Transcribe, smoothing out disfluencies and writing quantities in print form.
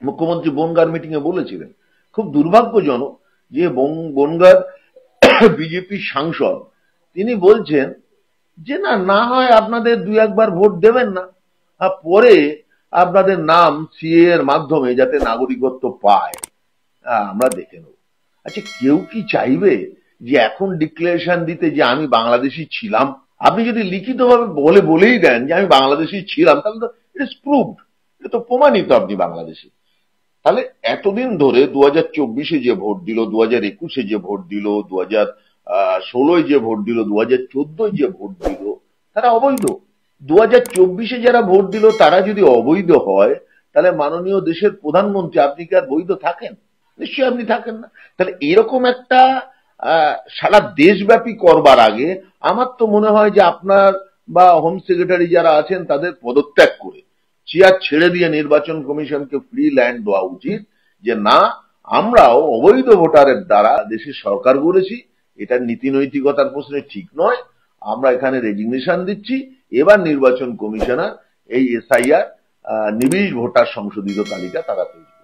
মুখ্যমন্ত্রী বনগাঁর মিটিং এ বলেছিলেন। খুব দুর্ভাগ্যজনক যে বনগাঁর বিজেপি সাংসদ তিনি বলছেন যে না, না হয় আপনাদের দুই একবার ভোট দেবেন না, আর পরে আপনাদের নাম সিএ এর মাধ্যমে যাতে নাগরিকত্ব পায় আমরা দেখে নেব। আচ্ছা, কেউ কি চাইবে যে এখন ডিক্লারেশন দিতে যে আমি বাংলাদেশি ছিলাম? আপনি যদি লিখিতভাবে বলেই দেন যে আমি বাংলাদেশি ছিলাম, তাহলে তো ইট ইজ প্রুভড, এটা তো প্রমাণিত আপনি বাংলাদেশি। তাহলে এতদিন ধরে 2024-এ যে ভোট দিল, 2021-এ যে ভোট দিল, 2016-য় যে ভোট দিল, 2014-য় যে ভোট দিল, তারা অবৈধ। 2024-এ যারা ভোট দিল তারা যদি অবৈধ হয়, তাহলে মাননীয় দেশের প্রধানমন্ত্রী আপনি কি আর বৈধ থাকেন? নিশ্চয়ই আপনি থাকেন না। তাহলে এরকম একটা সারা দেশব্যাপী করবার আগে আমার তো মনে হয় যে আপনার বা হোম সেক্রেটারি যারা আছেন তাদের পদত্যাগ করে চেয়ার ছেড়ে দিয়ে নির্বাচন কমিশনকে ফ্রি ল্যান্ড দেওয়া উচিত, যে না, আমরাও অবৈধ ভোটারের দ্বারা দেশের সরকার গড়েছি, এটার নীতি নৈতিকতার প্রশ্নে ঠিক নয়, আমরা এখানে রেজিগনেশন দিচ্ছি। এবার নির্বাচন কমিশনার এই এসআইআর নিবিড় ভোটার সংশোধিত তালিকা তারা তৈরি